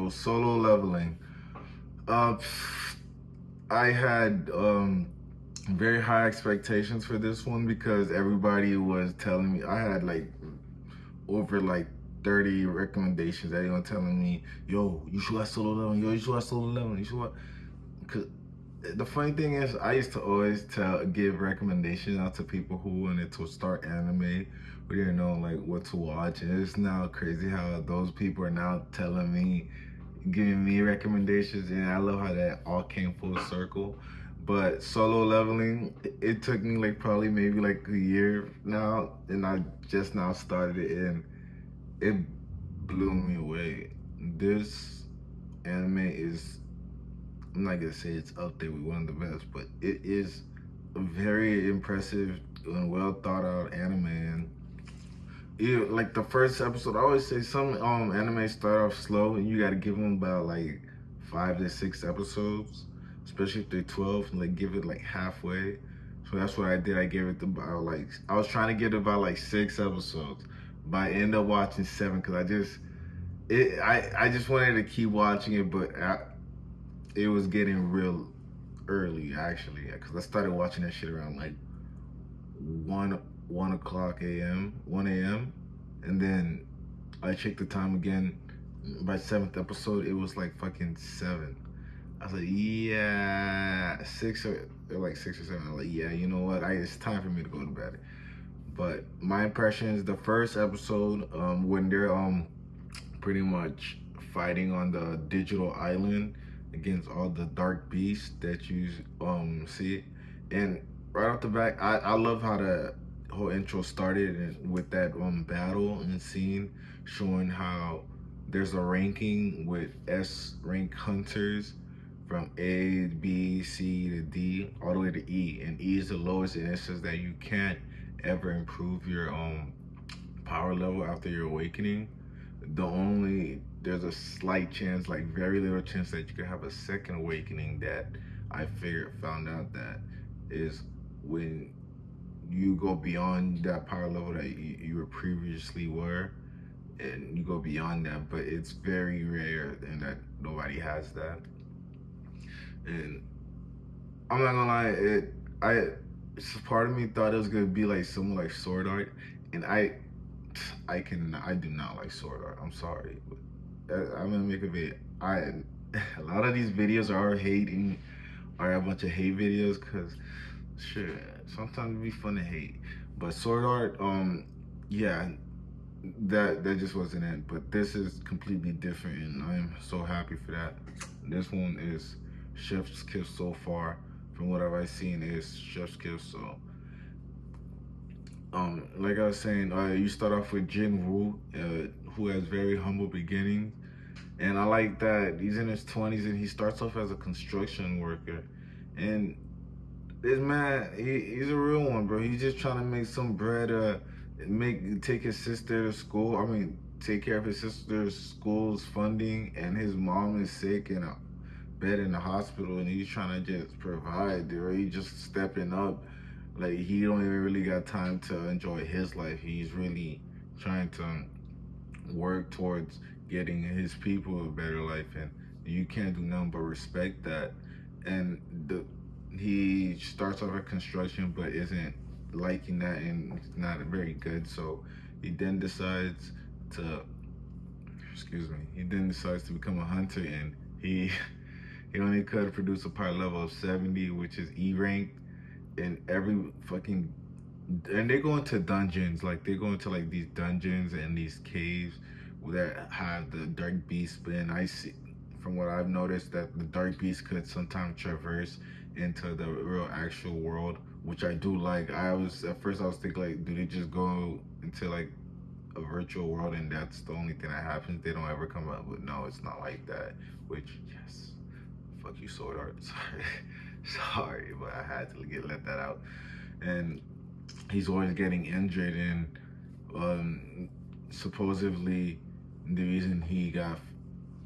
So Solo Leveling. Uh, I had very high expectations for this one because everybody was telling me. I had like over like 30 recommendations. Everyone telling me, "Yo, you should watch Solo Leveling. Yo, you should watch Solo Leveling. You should watch." Cause the funny thing is, I used to always give recommendations out to people who wanted to start anime. We didn't know like what to watch, and it's now crazy how those people are now telling me, giving me recommendations, and I love how that all came full circle. But Solo Leveling, it took me like probably maybe like a year now, and I just now started it, and it blew me away. This anime is, I'm not gonna say it's up there with one of the best, but it is a very impressive and well thought out anime. And like the first episode, I always say some anime start off slow, and you got to give them about like 5 to 6 episodes, especially if they're 12, and like give it like halfway. So that's what I did. I gave it about like, I was trying to get about like 6 episodes, but I ended up watching 7 because I just wanted to keep watching it, but it was getting real early actually, because I started watching that shit around like 1 o'clock a.m. 1 a.m. and then I checked the time again. By 7th episode, it was like fucking 7. I was like, yeah, 6 or 7. I was like, yeah, you know what? It's time for me to go to bed. But my impressions, the first episode, when they're pretty much fighting on the digital island against all the dark beasts that you see, and right off the bat, I love how the whole intro started and with that battle and scene showing how there's a ranking with S rank hunters from A, B, C to D all the way to E, and E is the lowest, and it says that you can't ever improve your power level after your awakening. There's a slight chance, like very little chance, that you could have a second awakening. That I found out that is when you go beyond that power level that you were previously were, and you go beyond that. But it's very rare, and that nobody has that. And I'm not gonna lie, I part of me thought it was gonna be like something like Sword Art, and I do not like Sword Art. I'm sorry, but I'm gonna make a video. A lot of these videos are a bunch of hate videos, cause sure, sometimes it be fun to hate, but Sword Art, yeah, that just wasn't it. But this is completely different, and I'm so happy for that. This one is Chef's Kiss so far. From what I've seen, is Chef's Kiss. So like I was saying, you start off with Jin Woo, who has very humble beginnings, and I like that he's in his 20s and he starts off as a construction worker, and this man, he's a real one, bro. He's just trying to make some bread, take his sister to school. I mean, take care of his sister's school's funding, and his mom is sick in a bed in the hospital, and he's trying to just provide, or he's just stepping up. Like he don't even really got time to enjoy his life. He's really trying to work towards getting his people a better life, and you can't do nothing but respect that. And he starts off at construction, but isn't liking that, and it's not very good. So he then decides to, excuse me, he then decides to become a hunter, and he he only could produce a power level of 70, which is E rank, and every fucking, and they go into dungeons, like they go into like these dungeons and these caves that have the dark beast. And I see, from what I've noticed, that the dark beast could sometimes traverse into the real actual world, which I do like. At first I was thinking like, do they just go into like a virtual world and that's the only thing that happens? They don't ever come out, but no, it's not like that. Which, yes, fuck you, Sword Art. Sorry, sorry, but I had to let that out. And he's always getting injured, and supposedly the reason he got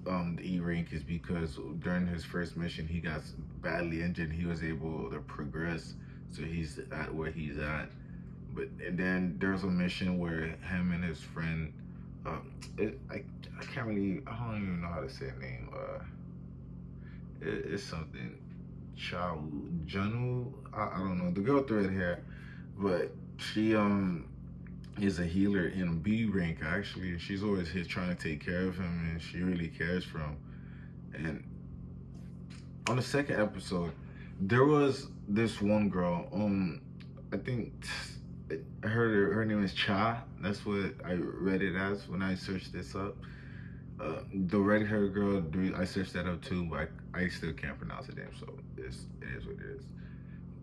the E rank is because during his first mission he got badly injured. He was able to progress, so he's at where he's at. But and then there's a mission where him and his friend I can't really, I don't even know how to say her name. It's something Chow Junu. I don't know. The girl with the red hair, but she is a healer in B rank actually, and she's always here trying to take care of him, and she really cares for him. And on the second episode, there was this one girl. I think her name is Cha. That's what I read it as when I searched this up. The red haired girl, I searched that up too, but I still can't pronounce her name, so it is what it is.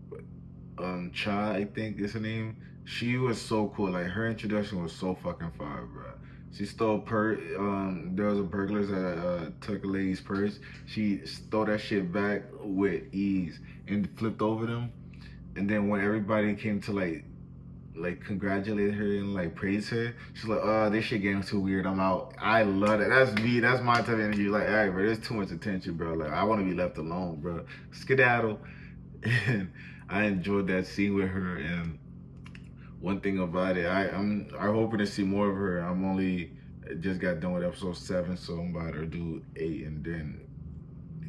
But Cha, I think is her name. She was so cool. Like her introduction was so fucking fire, bro. She stole there was a burglars that took a lady's purse. She stole that shit back with ease and flipped over them. And then when everybody came to like congratulate her and like praise her, she's like, "Oh, this shit game too weird. I'm out." I love it. That's me. That's my type of energy. Like, all right, bro, there's too much attention, bro. Like, I want to be left alone, bro. Skedaddle. And I enjoyed that scene with her. And one thing about it, I'm hoping to see more of her. I'm only just got done with episode 7, so I'm about to do 8, and then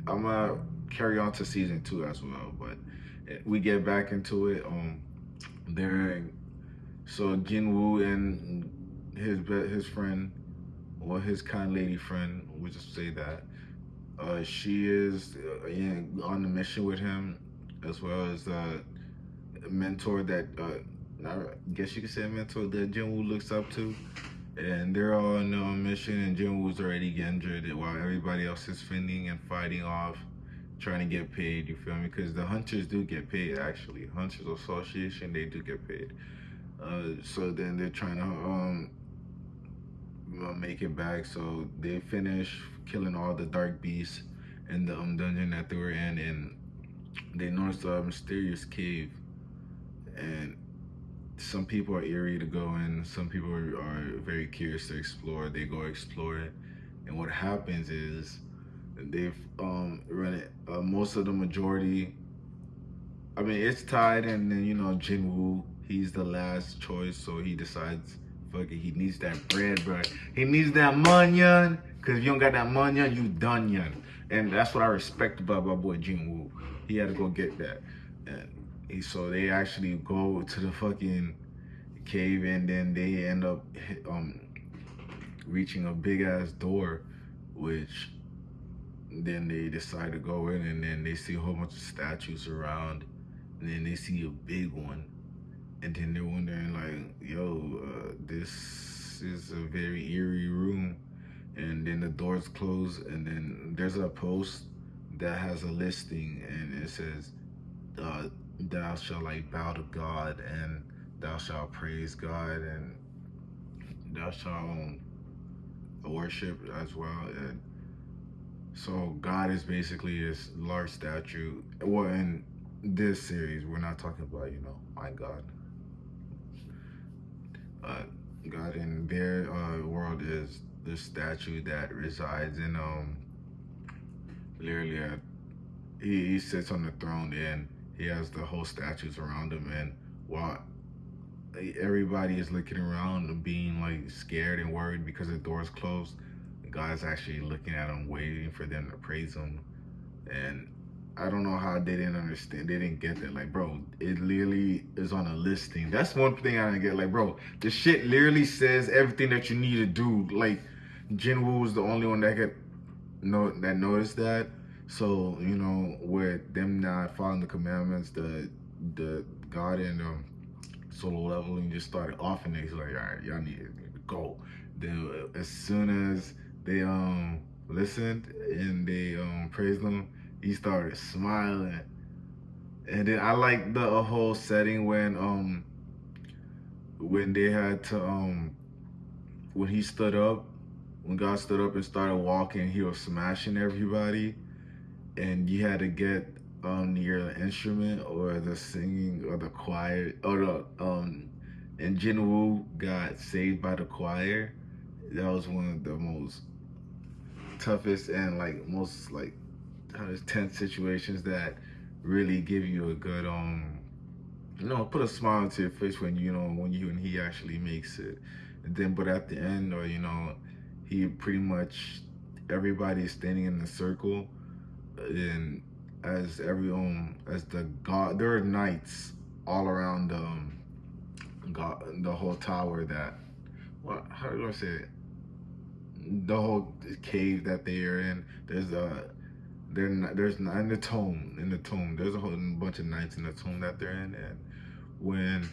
I'm gonna carry on to season 2 as well. But we get back into it. There. So Jinwoo and his friend, or his kind lady friend, we'll just say that, she is on the mission with him, as well as a mentor that I guess you could say a mentor that Jinwoo looks up to. And they're all on a mission, and Jinwoo's already injured while everybody else is fending and fighting off, trying to get paid. You feel me? Because the hunters do get paid, actually. Hunters Association, they do get paid. So then they're trying to make it back. So they finish killing all the dark beasts in the dungeon that they were in, and they noticed a mysterious cave. And some people are eerie to go in. Some people are very curious to explore. They go explore it, and what happens is they've run it. Most of the majority. I mean, it's tied, and then Jinwoo, he's the last choice, so he decides, fuck it, he needs that bread, bro. He needs that monyan, cause if you don't got that monyan, you done yan. And that's what I respect about my boy Jinwoo. He had to go get that, and so they actually go to the fucking cave, and then they end up reaching a big ass door, which then they decide to go in, and then they see a whole bunch of statues around. And then they see a big one, and then they're wondering like, yo, this is a very eerie room. And then the doors close, and then there's a post that has a listing, and it says, thou shalt like bow to God, and thou shalt praise God, and thou shalt worship as well. And so God is basically this large statue. Well, in this series, we're not talking about, my God. God in their world is the statue that resides in literally he sits on the throne, and he has the whole statues around him, and while everybody is looking around and being like scared and worried because the door's closed, God's actually looking at them, waiting for them to praise him. And I don't know how they didn't understand. They didn't get that. Like, bro, it literally is on a listing. That's one thing I didn't get. Like, bro, the shit literally says everything that you need to do. Like, Jinwoo was the only one that noticed that. So, with them not following the commandments, the God and solo leveling just started offing it. He's like, all right, y'all need to go. Then as soon as they listened and they praised them, he started smiling. And then I like the whole setting when they had to when he stood up, when God stood up and started walking, he was smashing everybody, and you had to get your instrument or the singing or the choir or the and Jinwoo got saved by the choir. That was one of the most toughest and like most like tense situations that really give you a good put a smile to your face when when he actually makes it. And then, but at the end, or he pretty much everybody is standing in a circle, and as the god, there are knights all around god, the whole tower that what how do I say it? The whole cave that they are in. There's not in the tomb. In the tomb, there's a whole bunch of knights in the tomb that they're in, and when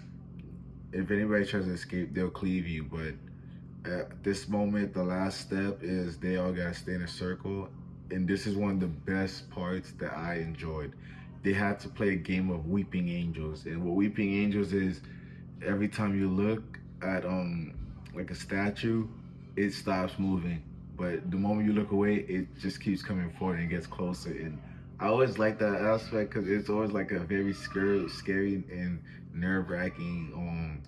if anybody tries to escape, they'll cleave you. But at this moment, the last step is they all gotta stay in a circle, and this is one of the best parts that I enjoyed. They had to play a game of Weeping Angels, and what Weeping Angels is, every time you look at like a statue, it stops moving. But the moment you look away, it just keeps coming forward and gets closer. And I always like that aspect because it's always like a very scary and nerve-wracking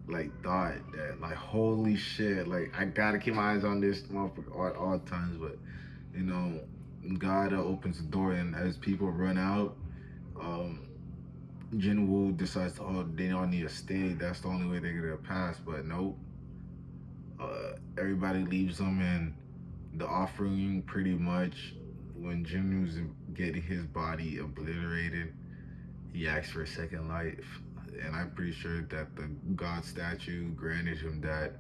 like thought that like holy shit, like I gotta keep my eyes on this motherfucker at all times. But you know, God opens the door, and as people run out, um, Jinwoo decides, oh, they all need to stay. That's the only way they're gonna pass. But nope, everybody leaves them, and the offering pretty much when Jinwoo's getting his body obliterated, he asks for a second life, and I'm pretty sure that the God statue granted him that.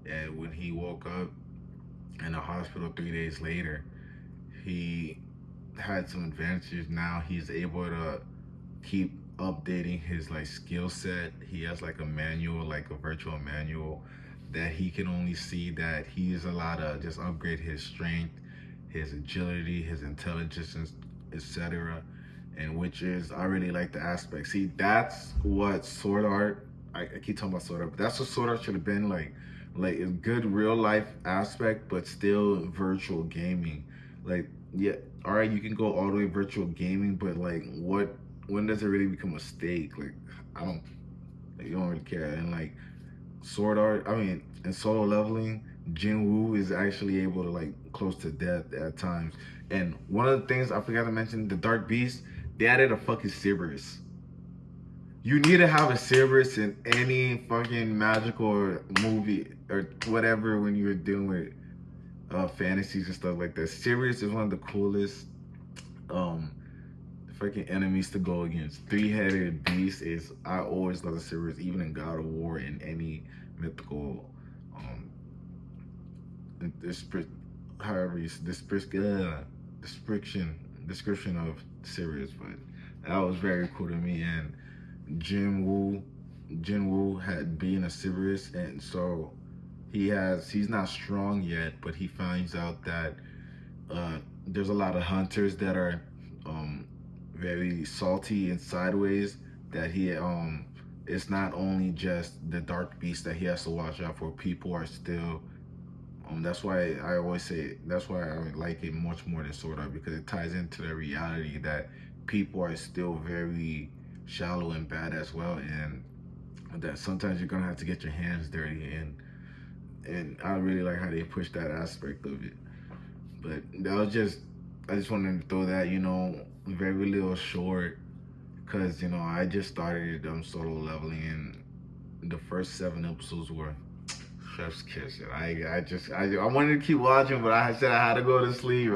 And when he woke up in the hospital 3 days later, he had some advantages. Now he's able to keep updating his like skill set. He has like a manual, like a virtual manual that he can only see that he's allowed to just upgrade his strength, his agility, his intelligence, etc. And which is, I really like the aspect. See, that's what Sword Art, I keep talking about Sword Art, but that's what Sword Art should have been like a good real life aspect, but still virtual gaming. Like, yeah, all right, you can go all the way virtual gaming, but like, when does it really become a stake? Like, I don't, like, you don't really care. And like, Sword Art, I mean, in Solo Leveling, Jinwoo is actually able to like close to death at times. And one of the things I forgot to mention, the Dark Beast, they added a fucking Cerberus. You need to have a Cerberus in any fucking magical movie or whatever when you're dealing with fantasies and stuff like that. Cerberus is one of the coolest freaking enemies to go against. Three-headed beast is, I always love the Cerberus, even in God of War and any mythical this however you description of Cerberus. But that was very cool to me. And Jinwoo had been a Cerberus, and so he's not strong yet, but he finds out that there's a lot of hunters that are very salty and sideways, that it's not only just the Dark Beast that he has to watch out for. People are still that's why I always say, that's why I like it much more than Sword Art, because it ties into the reality that people are still very shallow and bad as well, and that sometimes you're gonna have to get your hands dirty. And I really like how they push that aspect of it. But I just wanted to throw that, very little short, because I just started Solo Leveling, and the first 7 episodes were chef's kiss. And I wanted to keep watching, but I said I had to go to sleep.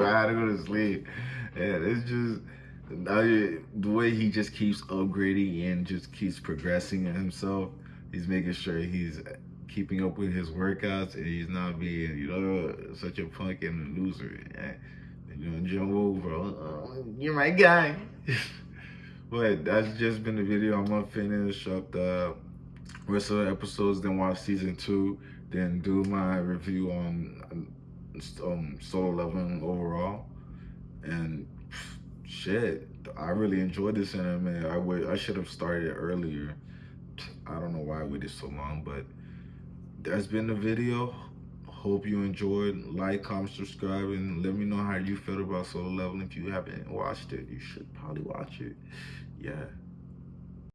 And it's just the way he just keeps upgrading and just keeps progressing himself. He's making sure he's keeping up with his workouts, and he's not being such a punk and a loser. And Joe, bro, you're my guy. But that's just been the video. I'm gonna finish up the rest of the episodes, then watch season 2, then do my review on Solo Leveling overall. And shit, I really enjoyed this anime. I should have started earlier. I don't know why I waited so long, but that's been the video. Hope you enjoyed. Like, comment, subscribe, and let me know how you felt about Solo Leveling. If you haven't watched it, you should probably watch it. Yeah.